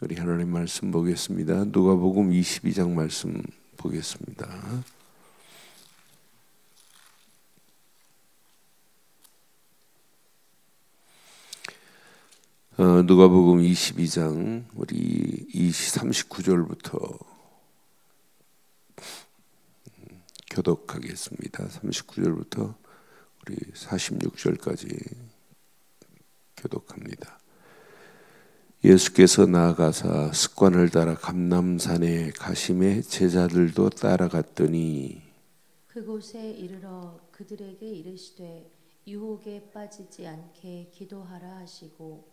우리 하나님 말씀 보겠습니다. 누가복음 22장 말씀 보겠습니다. 누가복음 22장 우리 39절부터 교독하겠습니다. 39절부터 우리 46절까지 교독합니다. 예수께서 나아가사 습관을 따라 감람산에 가심에 제자들도 따라갔더니 그곳에 이르러 그들에게 이르시되 유혹에 빠지지 않게 기도하라 하시고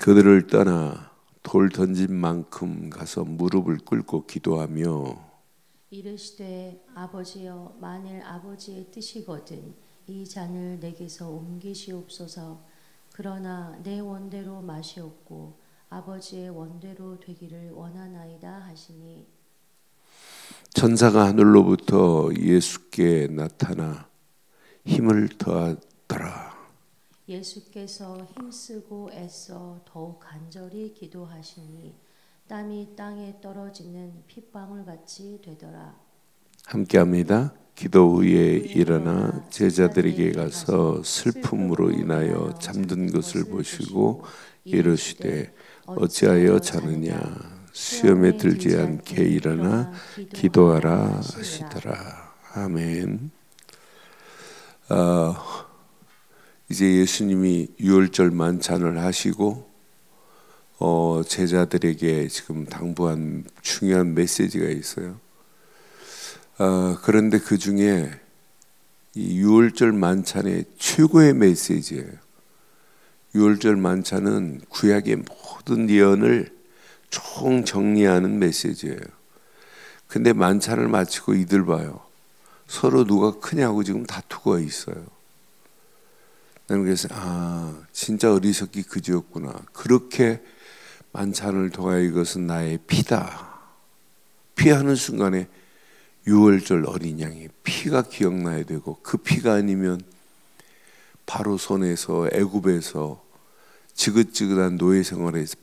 그들을 떠나 돌 던진 만큼 가서 무릎을 꿇고 기도하며 이르시되 아버지여 만일 아버지의 뜻이거든 이 잔을 내게서 옮기시옵소서. 그러나 내 원대로 마시옵고 아버지의 원대로 되기를 원하나이다 하시니 천사가 하늘로부터 예수께 나타나 힘을 더하더라. 예수께서 힘쓰고 애써 더욱 간절히 기도하시니 땀이 땅에 떨어지는 핏방울 같이 되더라. 함께합니다. 기도 후에 일어나 제자들에게 가서 슬픔으로 인하여 잠든 것을 보시고 이르시되 어찌하여 자느냐 시험에 들지 않게 일어나 기도하라 하시더라. 아멘. 이제 예수님이 유월절 만찬을 하시고 제자들에게 지금 당부한 중요한 메시지가 있어요. 그런데 그 중에 이 유월절 만찬의 최고의 메시지예요. 유월절 만찬은 구약의 모든 예언을 총 정리하는 메시지예요. 근데 만찬을 마치고 이들 봐요. 서로 누가 크냐고 지금 다투고 있어요. 나는 그래서 진짜 어리석기 그지였구나. 그렇게 만찬을 통하여 이것은 나의 피다. 피하는 순간에 유월절 어린 양의 피가 기억나야 되고 그 피가 아니면 바로 손에서 애굽에서 지긋지긋한 노예 생활에서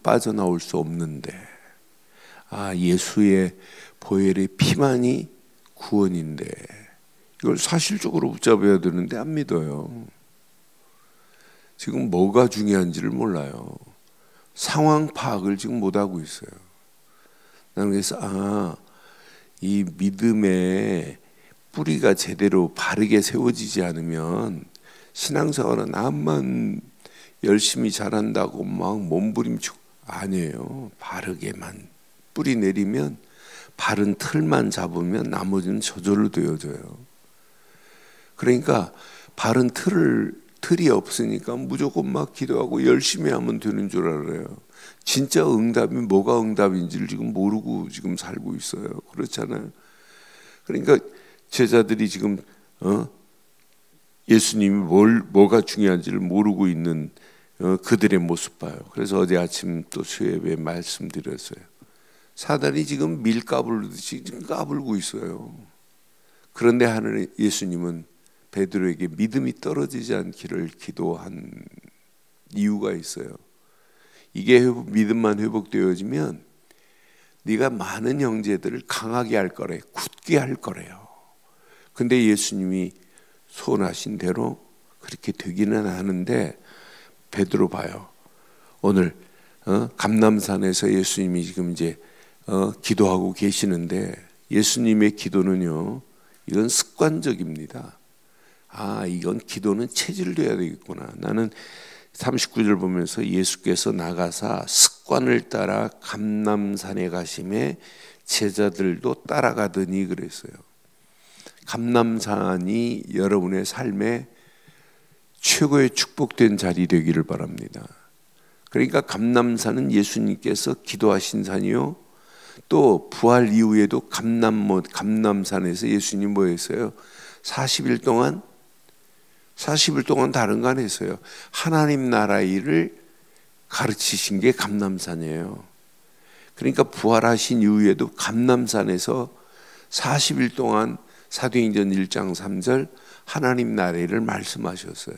빠져나올 수 없는데 예수의 보혈의 피만이 구원인데 이걸 사실적으로 붙잡아야 되는데 안 믿어요. 지금 뭐가 중요한지를 몰라요. 상황 파악을 지금 못하고 있어요. 나는 그래서 이 믿음의 뿌리가 제대로 바르게 세워지지 않으면 신앙생활은 암만 열심히 잘한다고 막 몸부림치고 아니에요. 바르게만 뿌리 내리면 바른 틀만 잡으면 나머지는 저절로 되어져요. 그러니까 바른 틀이 없으니까 무조건 막 기도하고 열심히 하면 되는 줄 알아요. 진짜 응답이 뭐가 응답인지를 지금 모르고 지금 살고 있어요. 그렇잖아요. 그러니까 제자들이 지금 예수님이 뭐가 중요한지를 모르고 있는 그들의 모습 봐요. 그래서 어제 아침 또 수요예배에 말씀드렸어요. 사단이 지금 밀 까불듯이 지금 까불고 있어요. 그런데 하늘 예수님은 베드로에게 믿음이 떨어지지 않기를 기도한 이유가 있어요. 이게 믿음만 회복되어지면 네가 많은 형제들을 강하게 할 거래, 굳게 할 거래요. 근데 예수님이 소원하신 대로 그렇게 되기는 하는데 베드로 봐요. 오늘 감람산에서 예수님이 지금 이제 기도하고 계시는데 예수님의 기도는요, 이건 습관적입니다. 이건 기도는 체질돼야 되겠구나. 나는 39절 보면서 예수께서 나가사 습관을 따라 감람산에 가심에 제자들도 따라가더니 그랬어요. 감람산이 여러분의 삶에 최고의 축복된 자리 되기를 바랍니다. 그러니까 감람산은 예수님께서 기도하신 산이요. 또 부활 이후에도 감람산에서 예수님 뭐 했어요? 40일 동안 다른 거 안 했어요. 하나님 나라 일을 가르치신 게 감람산이에요. 그러니까 부활하신 이후에도 감람산에서 40일 동안 사도행전 1장 3절 하나님 나라 일을 말씀하셨어요.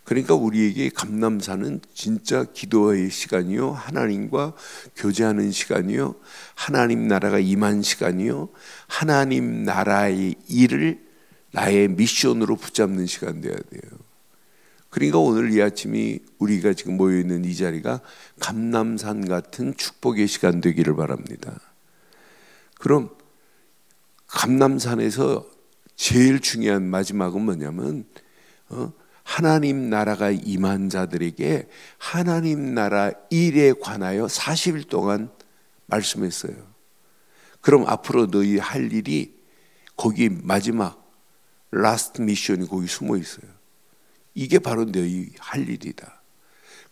그러니까 우리에게 감람산은 진짜 기도의 시간이요, 하나님과 교제하는 시간이요, 하나님 나라가 임한 시간이요, 하나님 나라의 일을 나의 미션으로 붙잡는 시간 돼야 돼요. 그러니까 오늘 이 아침이 우리가 지금 모여있는 이 자리가 감람산 같은 축복의 시간 되기를 바랍니다. 그럼 감람산에서 제일 중요한 마지막은 뭐냐면 하나님 나라가 임한 자들에게 하나님 나라 일에 관하여 40일 동안 말씀했어요. 그럼 앞으로 너희 할 일이 거기 마지막 라스트 미션이 거기 숨어 있어요. 이게 바로 너희 할 일이다.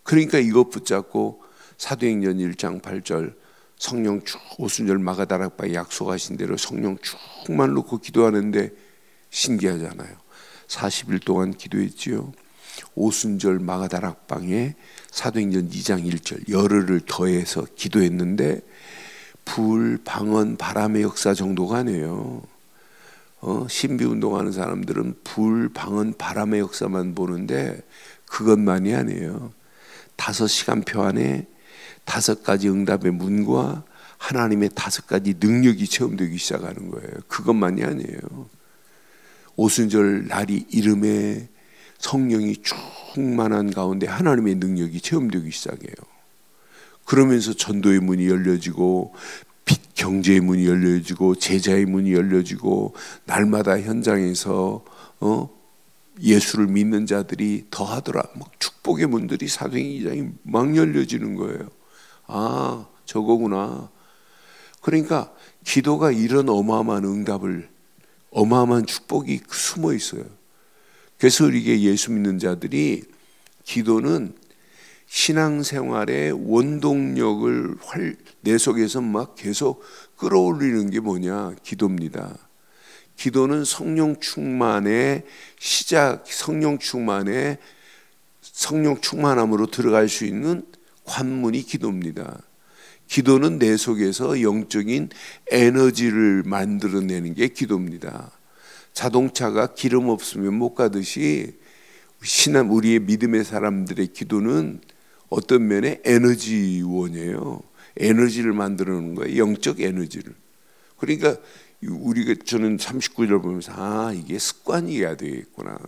그러니까 이것 붙잡고 사도행전 1장 8절 성령 쭉 오순절 마가다락방에 약속하신 대로 성령 쭉만 놓고 기도하는데 신기하잖아요. 40일 동안 기도했지요. 오순절 마가다락방에 사도행전 2장 1절 열흘을 더해서 기도했는데 불, 방언, 바람의 역사 정도가 아니에요. 신비운동하는 사람들은 불, 방언, 바람의 역사만 보는데 그것만이 아니에요. 5시간표 안에 5가지 응답의 문과 하나님의 5가지 능력이 체험되기 시작하는 거예요. 그것만이 아니에요. 오순절 날이 이름에 성령이 충만한 가운데 하나님의 능력이 체험되기 시작해요. 그러면서 전도의 문이 열려지고 빛 경제의 문이 열려지고 제자의 문이 열려지고 날마다 현장에서 예수를 믿는 자들이 더하더라. 막 축복의 문들이 사도행전 2장이 막 열려지는 거예요. 아, 저거구나. 그러니까 기도가 이런 어마어마한 응답을, 어마어마한 축복이 숨어 있어요. 그래서 우리에게 예수 믿는 자들이 기도는 신앙생활의 원동력을 내 속에서 막 계속 끌어올리는 게 뭐냐? 기도입니다. 기도는 성령 충만의 시작, 성령 충만함으로 들어갈 수 있는 관문이 기도입니다. 기도는 내 속에서 영적인 에너지를 만들어내는 게 기도입니다. 자동차가 기름 없으면 못 가듯이 우리의 믿음의 사람들의 기도는 어떤 면에 에너지원이에요. 에너지를 만들어내는 거예요. 영적 에너지를. 그러니까 저는 39절 보면서 이게 습관이어야 되겠구나.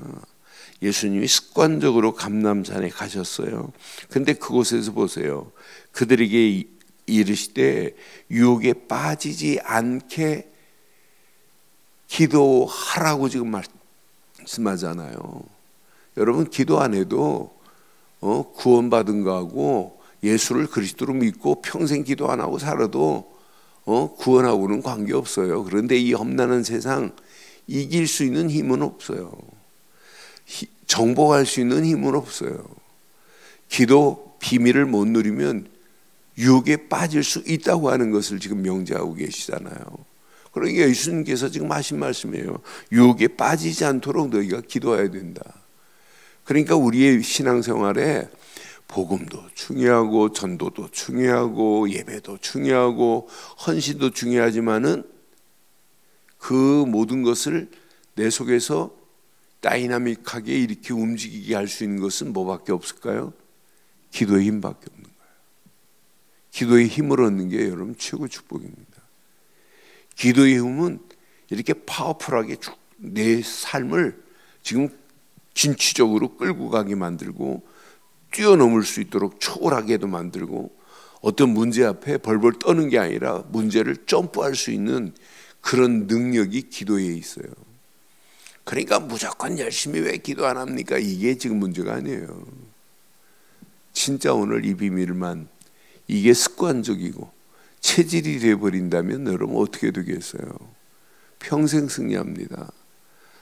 예수님이 습관적으로 감람산에 가셨어요. 근데 그곳에서 보세요. 그들에게 이르시되 유혹에 빠지지 않게 기도하라고 지금 말씀하잖아요. 여러분 기도 안 해도 구원받은 거하고 예수를 그리스도로 믿고 평생 기도 안 하고 살아도 구원하고는 관계없어요. 그런데 이 험난한 세상 이길 수 있는 힘은 없어요. 정복할 수 있는 힘은 없어요. 기도 비밀을 못 누리면 유혹에 빠질 수 있다고 하는 것을 지금 명제하고 계시잖아요. 그러니까 예수님께서 지금 하신 말씀이에요. 유혹에 빠지지 않도록 너희가 기도해야 된다. 그러니까 우리의 신앙생활에 복음도 중요하고 전도도 중요하고 예배도 중요하고 헌신도 중요하지만은 그 모든 것을 내 속에서 다이나믹하게 이렇게 움직이게 할 수 있는 것은 뭐밖에 없을까요? 기도의 힘밖에 없는 거예요. 기도의 힘을 얻는 게 여러분 최고 축복입니다. 기도의 힘은 이렇게 파워풀하게 내 삶을 지금 진취적으로 끌고 가게 만들고 뛰어넘을 수 있도록 초월하게도 만들고 어떤 문제 앞에 벌벌 떠는 게 아니라 문제를 점프할 수 있는 그런 능력이 기도에 있어요. 그러니까 무조건 열심히 왜 기도 안 합니까? 이게 지금 문제가 아니에요. 진짜 오늘 이 비밀만 이게 습관적이고 체질이 되어버린다면 여러분 어떻게 되겠어요? 평생 승리합니다.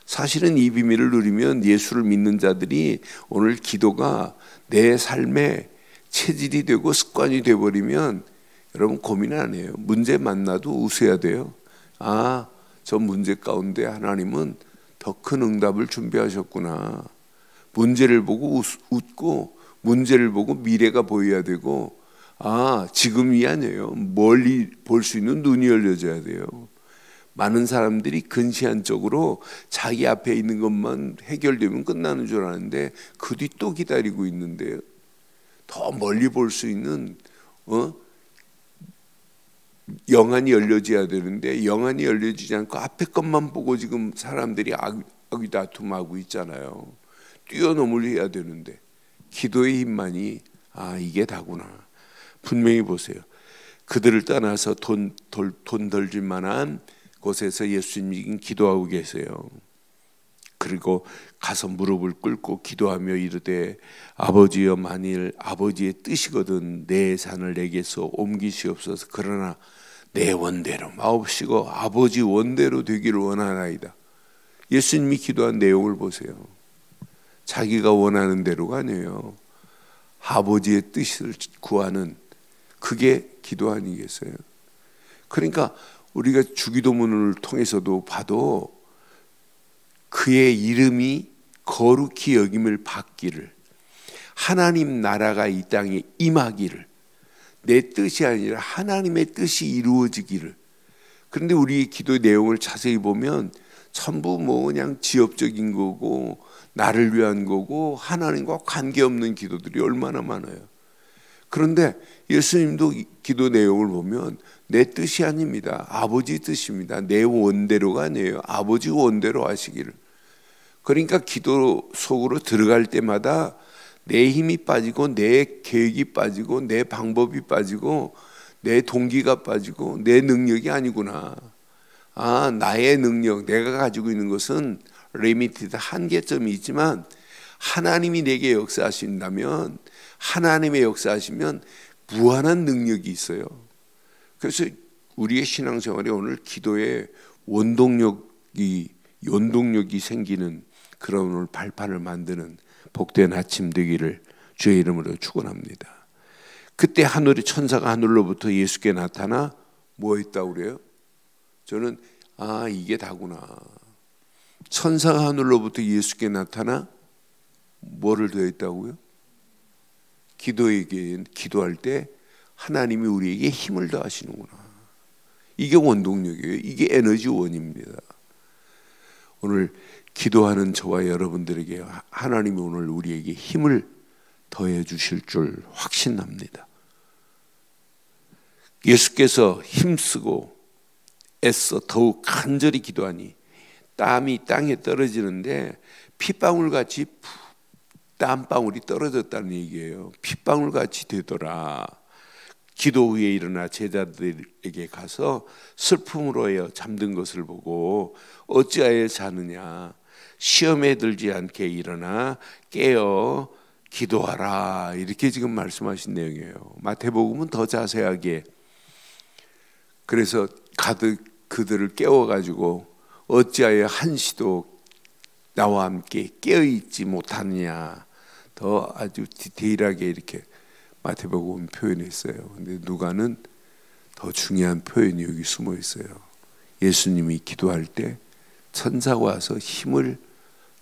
사실은 이 비밀을 누리면 예수를 믿는 자들이 오늘 기도가 내 삶의 체질이 되고 습관이 되어버리면 여러분 고민 안 해요. 문제 만나도 웃어야 돼요. 저 문제 가운데 하나님은 더 큰 응답을 준비하셨구나. 문제를 보고 웃고 문제를 보고 미래가 보여야 되고 지금이 아니에요. 멀리 볼 수 있는 눈이 열려져야 돼요. 많은 사람들이 근시안적으로 자기 앞에 있는 것만 해결되면 끝나는 줄 아는데 그 뒤 또 기다리고 있는데요. 더 멀리 볼 수 있는 영안이 열려져야 되는데 영안이 열려지지 않고 앞에 것만 보고 지금 사람들이 아귀다툼하고 있잖아요. 뛰어넘을 해야 되는데 기도의 힘만이 이게 다구나. 분명히 보세요. 그들을 떠나서 돈 덜질 만한 곳에서 예수님이 기도하고 계세요. 그리고 가서 무릎을 꿇고 기도하며 이르되 아버지여 만일 아버지의 뜻이거든 내 산을 내게서 옮기시옵소서. 그러나 내 원대로 마옵시고 아버지 원대로 되기를 원하나이다. 예수님이 기도한 내용을 보세요. 자기가 원하는 대로가 아니에요. 아버지의 뜻을 구하는 그게 기도 아니겠어요? 그러니까 우리가 주기도문을 통해서도 봐도 그의 이름이 거룩히 여김을 받기를, 하나님 나라가 이 땅에 임하기를, 내 뜻이 아니라 하나님의 뜻이 이루어지기를. 그런데 우리 기도의 내용을 자세히 보면 전부 그냥 지엽적인 거고 나를 위한 거고 하나님과 관계없는 기도들이 얼마나 많아요. 그런데 예수님도 기도 내용을 보면 내 뜻이 아닙니다. 아버지 뜻입니다. 내 원대로가 아니에요. 아버지 원대로 하시기를. 그러니까 기도 속으로 들어갈 때마다 내 힘이 빠지고 내 계획이 빠지고 내 방법이 빠지고 내 동기가 빠지고 내 능력이 아니구나. 나의 능력, 내가 가지고 있는 것은 리미티드 한계점이 있지만 하나님이 내게 역사하신다면, 하나님의 역사하시면 무한한 능력이 있어요. 그래서 우리의 신앙생활에 오늘 기도에 원동력이, 연동력이 생기는 그런 오늘 발판을 만드는 복된 아침 되기를 주의 이름으로 축원합니다. 그때 하늘의 천사가 하늘로부터 예수께 나타나 뭐 했다고 그래요? 저는 이게 다구나. 천사가 하늘로부터 예수께 나타나 뭐를 더했다고요? 기도할 때 하나님이 우리에게 힘을 더하시는구나. 이게 원동력이에요. 이게 에너지원입니다. 오늘 기도하는 저와 여러분들에게 하나님이 오늘 우리에게 힘을 더해 주실 줄 확신합니다. 예수께서 힘쓰고 애써 더욱 간절히 기도하니 땀이 땅에 떨어지는데 핏방울같이 땀방울이 떨어졌다는 얘기예요. 핏방울같이 되더라. 기도 후에 일어나 제자들에게 가서 슬픔으로 잠든 것을 보고 어찌하여 자느냐, 시험에 들지 않게 일어나 깨어 기도하라, 이렇게 지금 말씀하신 내용이에요. 마태복음은 더 자세하게 그래서 가득 그들을 깨워가지고 어찌하여 한시도 나와 함께 깨어있지 못하느냐, 더 아주 디테일하게 이렇게 마태복음 표현했어요. 근데 누가는 더 중요한 표현이 여기 숨어 있어요. 예수님이 기도할 때 천사가 와서 힘을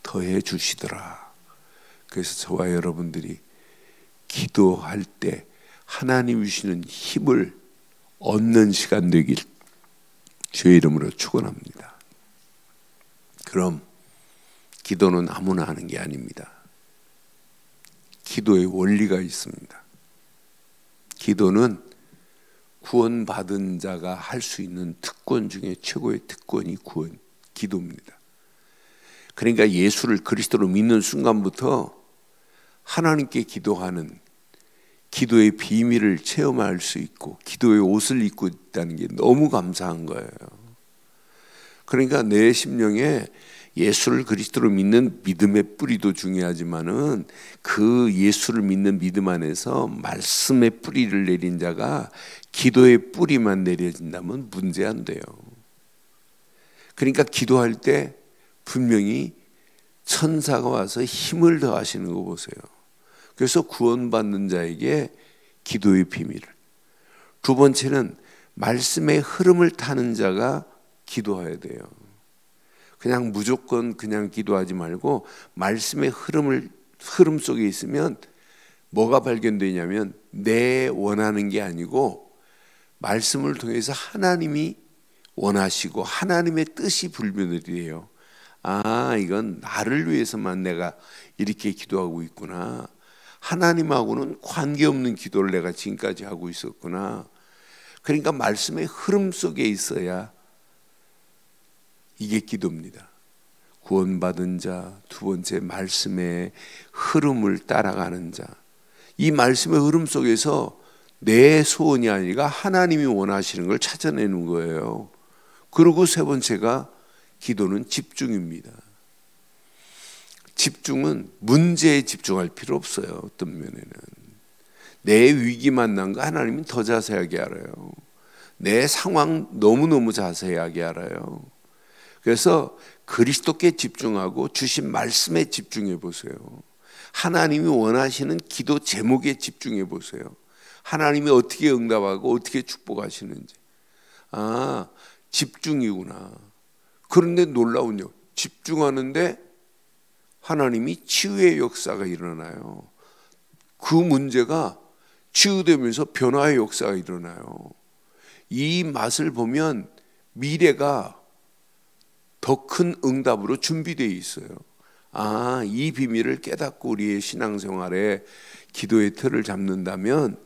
더해 주시더라. 그래서 저와 여러분들이 기도할 때 하나님 주시는 힘을 얻는 시간 되길 주의 이름으로 축원합니다. 그럼 기도는 아무나 하는 게 아닙니다. 기도의 원리가 있습니다. 기도는 구원받은 자가 할 수 있는 특권 중에 최고의 특권이 기도입니다. 그러니까 예수를 그리스도로 믿는 순간부터 하나님께 기도하는 기도의 비밀을 체험할 수 있고 기도의 옷을 입고 있다는 게 너무 감사한 거예요. 그러니까 내 심령에 예수를 그리스도로 믿는 믿음의 뿌리도 중요하지만은 그 예수를 믿는 믿음 안에서 말씀의 뿌리를 내린 자가 기도의 뿌리만 내려진다면 문제 안 돼요. 그러니까 기도할 때 분명히 천사가 와서 힘을 더하시는 거 보세요. 그래서 구원받는 자에게 기도의 비밀을. 두 번째는 말씀의 흐름을 타는 자가 기도해야 돼요. 그냥 무조건 그냥 기도하지 말고 말씀의 흐름 속에 있으면 뭐가 발견되냐면 내 원하는 게 아니고 말씀을 통해서 하나님이 원하시고 하나님의 뜻이 불변이에요. 아, 이건 나를 위해서만 내가 이렇게 기도하고 있구나. 하나님하고는 관계없는 기도를 내가 지금까지 하고 있었구나. 그러니까 말씀의 흐름 속에 있어야 이게 기도입니다. 구원받은 자, 두 번째 말씀의 흐름을 따라가는 자. 이 말씀의 흐름 속에서 내 소원이 아니라 하나님이 원하시는 걸 찾아내는 거예요. 그리고 세 번째가 기도는 집중입니다. 집중은 문제에 집중할 필요 없어요. 어떤 면에는 내 위기 만난 거 하나님은 더 자세하게 알아요. 내 상황 너무너무 자세하게 알아요. 그래서 그리스도께 집중하고 주신 말씀에 집중해 보세요. 하나님이 원하시는 기도 제목에 집중해 보세요. 하나님이 어떻게 응답하고 어떻게 축복하시는지. 아, 집중이구나. 그런데 놀라운 요 집중하는데 하나님이 치유의 역사가 일어나요. 그 문제가 치유되면서 변화의 역사가 일어나요. 이 맛을 보면 미래가 더 큰 응답으로 준비되어 있어요. 아, 이 비밀을 깨닫고 우리의 신앙생활에 기도의 틀을 잡는다면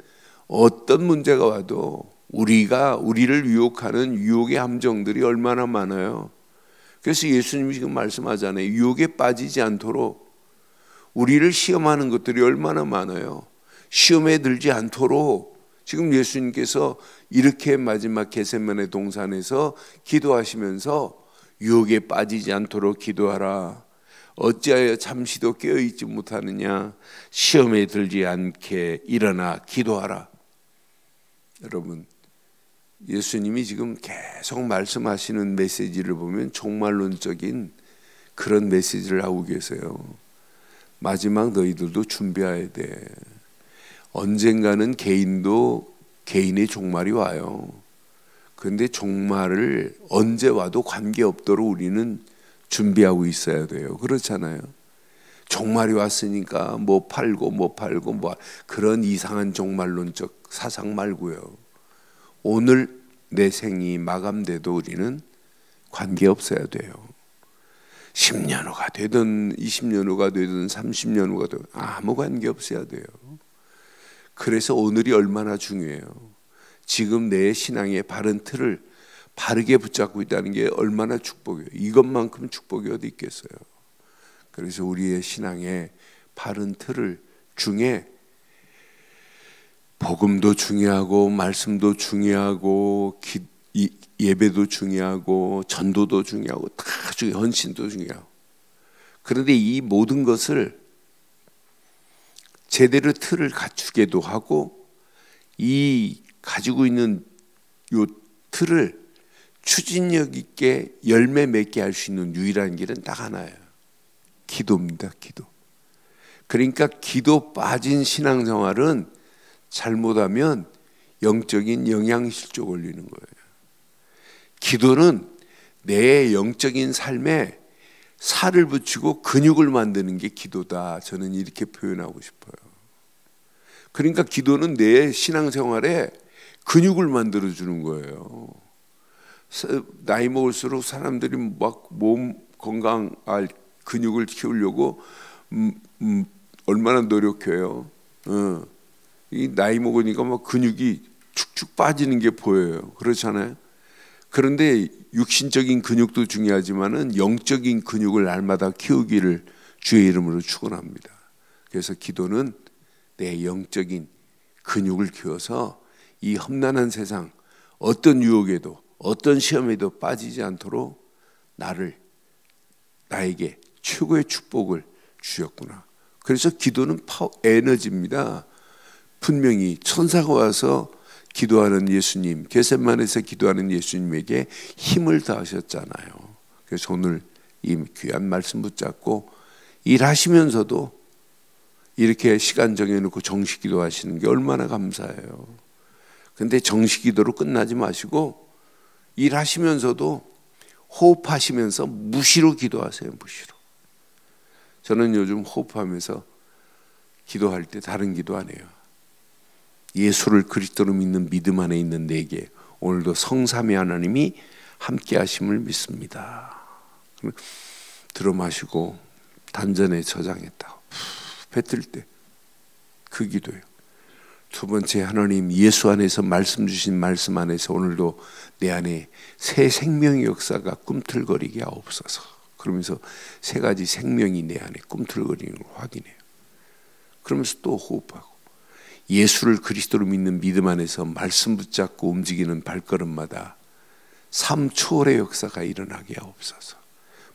어떤 문제가 와도 우리를 유혹하는 유혹의 함정들이 얼마나 많아요. 그래서 예수님이 지금 말씀하잖아요. 유혹에 빠지지 않도록 우리를 시험하는 것들이 얼마나 많아요. 시험에 들지 않도록 지금 예수님께서 이렇게 마지막 겟세마네 동산에서 기도하시면서 유혹에 빠지지 않도록 기도하라. 어찌하여 잠시도 깨어있지 못하느냐. 시험에 들지 않게 일어나 기도하라. 여러분, 예수님이 지금 계속 말씀하시는 메시지를 보면 종말론적인 그런 메시지를 하고 계세요. 마지막 너희들도 준비해야 돼. 언젠가는 개인의 종말이 와요. 그런데 종말을 언제 와도 관계없도록 우리는 준비하고 있어야 돼요. 그렇잖아요. 종말이 왔으니까 뭐 팔고 그런 이상한 종말론적 사상 말고요. 오늘 내 생이 마감돼도 우리는 관계없어야 돼요. 10년 후가 되든 20년 후가 되든 30년 후가 되든 아무 관계없어야 돼요. 그래서 오늘이 얼마나 중요해요. 지금 내 신앙의 바른 틀을 바르게 붙잡고 있다는 게 얼마나 축복이에요. 이것만큼 축복이 어디 있겠어요. 그래서 우리의 신앙의 바른 틀을 중에 복음도 중요하고 말씀도 중요하고 예배도 중요하고 전도도 중요하고 다 중요해요. 헌신도 중요하고. 그런데 이 모든 것을 제대로 틀을 갖추게도 하고 이 가지고 있는 요 틀을 추진력 있게 열매 맺게 할 수 있는 유일한 길은 딱 하나예요. 기도입니다. 기도. 그러니까 기도 빠진 신앙생활은 잘못하면 영적인 영양실조 걸리는 거예요. 기도는 내 영적인 삶에 살을 붙이고 근육을 만드는 게 기도다. 저는 이렇게 표현하고 싶어요. 그러니까 기도는 내 신앙생활에 근육을 만들어주는 거예요. 나이 먹을수록 사람들이 막 몸 건강할 근육을 키우려고 얼마나 노력해요. 이 나이 먹으니까 막 근육이 축축 빠지는 게 보여요. 그렇잖아요. 그런데 육신적인 근육도 중요하지만은 영적인 근육을 날마다 키우기를 주의 이름으로 축원합니다. 그래서 기도는 내 영적인 근육을 키워서 이 험난한 세상 어떤 유혹에도 어떤 시험에도 빠지지 않도록 나에게 최고의 축복을 주셨구나. 그래서 기도는 에너지입니다. 분명히 천사가 와서 기도하는 예수님, 겟세마네에서 기도하는 예수님에게 힘을 더하셨잖아요. 그래서 오늘 이 귀한 말씀 붙잡고 일하시면서도 이렇게 시간 정해놓고 정식 기도하시는 게 얼마나 감사해요. 근데 정식 기도로 끝나지 마시고 일하시면서도 호흡하시면서 무시로 기도하세요. 무시로. 저는 요즘 호흡하면서 기도할 때 다른 기도 안 해요. 예수를 그리스도로 믿는 믿음 안에 있는 내게 오늘도 성삼위 하나님이 함께 하심을 믿습니다. 들어 마시고 단전에 저장했다. 뱉을 때 그 기도예요. 두 번째, 하나님 예수 안에서 말씀 주신 말씀 안에서 오늘도 내 안에 새 생명의 역사가 꿈틀거리게 하옵소서. 그러면서 세 가지 생명이 내 안에 꿈틀거리는 걸 확인해요. 그러면서 또 호흡하고 예수를 그리스도로 믿는 믿음 안에서 말씀 붙잡고 움직이는 발걸음마다 삶 초월의 역사가 일어나게 하옵소서.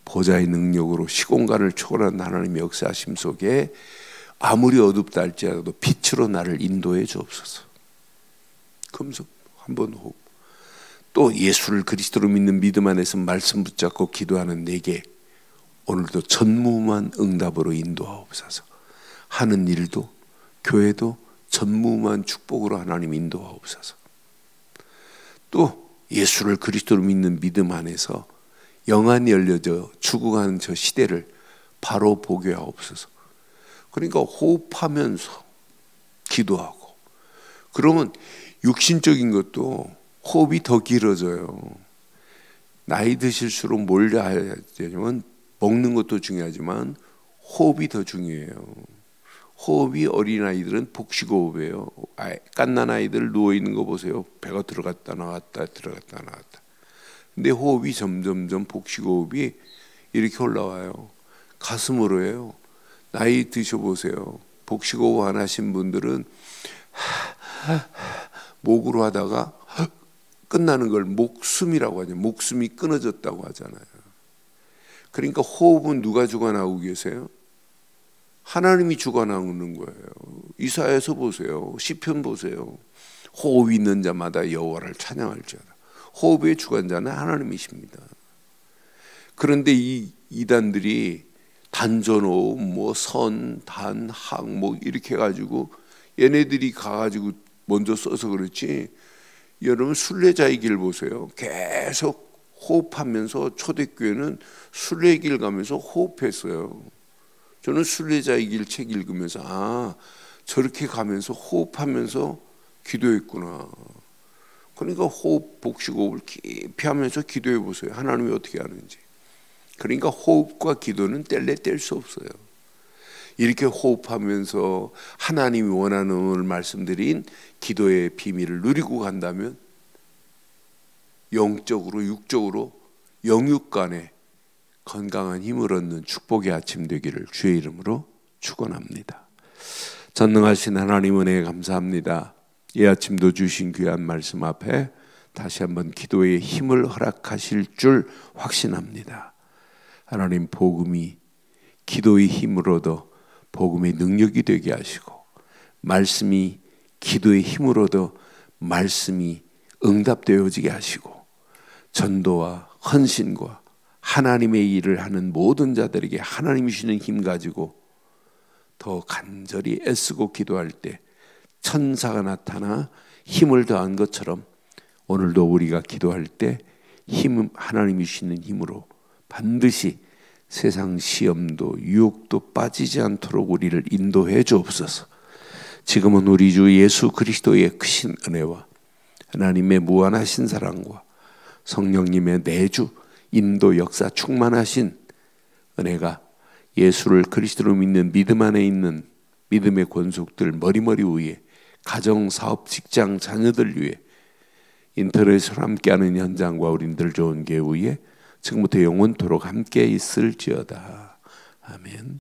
보좌의 능력으로 시공간을 초월한 하나님의 역사하심 속에 아무리 어둡다 할지라도 빛으로 나를 인도해 주옵소서. 그러면서 한번 호흡. 또 예수를 그리스도로 믿는 믿음 안에서 말씀 붙잡고 기도하는 내게 오늘도 전무후무한 응답으로 인도하옵소서. 하는 일도 교회도 전무후무한 축복으로 하나님 인도하옵소서. 또 예수를 그리스도로 믿는 믿음 안에서 영안이 열려져 죽어가는 저 시대를 바로 보게 하옵소서. 그러니까 호흡하면서 기도하고, 그러면 육신적인 것도 호흡이 더 길어져요. 나이 드실수록 뭘 해야 되냐면 먹는 것도 중요하지만 호흡이 더 중요해요. 호흡이 어린아이들은 복식호흡이에요. 갓난아이들 누워있는 거 보세요. 배가 들어갔다 나왔다 들어갔다 나왔다. 근데 호흡이 점점점 복식호흡이 이렇게 올라와요. 가슴으로 해요. 나이 드셔보세요. 복식호흡 안 하신 분들은 목으로 하다가 끝나는 걸 목숨이라고 하죠. 목숨이 끊어졌다고 하잖아요. 그러니까 호흡은 누가 주관하고 계세요? 하나님이 주관하는 거예요. 이사야서 보세요. 시편 보세요. 호흡 있는 자마다 여호와를 찬양할지어다. 호흡의 주관자는 하나님이십니다. 그런데 이 이단들이 단전호흡, 뭐 선, 단, 항, 뭐 이렇게 해가지고 얘네들이 가가지고 먼저 써서 그렇지. 여러분 순례자의 길 보세요. 계속 호흡하면서 초대교회는 순례길 가면서 호흡했어요. 저는 순례자의 길 책 읽으면서 저렇게 가면서 호흡하면서 기도했구나. 그러니까 호흡, 복식호흡을 깊이 하면서 기도해 보세요. 하나님이 어떻게 하는지. 그러니까 호흡과 기도는 뗄래 뗄 수 없어요. 이렇게 호흡하면서 하나님이 원하는 오늘 말씀드린 기도의 비밀을 누리고 간다면 영적으로 육적으로 영육간에 건강한 힘을 얻는 축복의 아침 되기를 주의 이름으로 축원합니다. 전능하신 하나님 은혜에 감사합니다. 이 아침도 주신 귀한 말씀 앞에 다시 한번 기도의 힘을 허락하실 줄 확신합니다. 하나님, 복음이 기도의 힘으로도 복음의 능력이 되게 하시고, 말씀이 기도의 힘으로도 말씀이 응답되어지게 하시고, 전도와 헌신과 하나님의 일을 하는 모든 자들에게 하나님이 주시는 힘 가지고 더 간절히 애쓰고 기도할 때 천사가 나타나 힘을 더한 것처럼 오늘도 우리가 기도할 때 하나님이 주시는 힘으로 반드시 세상 시험도 유혹도 빠지지 않도록 우리를 인도해 주옵소서. 지금은 우리 주 예수 그리스도의 크신 은혜와 하나님의 무한하신 사랑과 성령님의 내주 인도 역사 충만하신 은혜가 예수를 그리스도로 믿는 믿음 안에 있는 믿음의 권속들 머리머리 위에, 가정, 사업, 직장, 자녀들 위에, 인터넷으로 함께하는 현장과 우리들 좋은 교회 위에 지금부터 영원토록 함께 있을지어다. 아멘.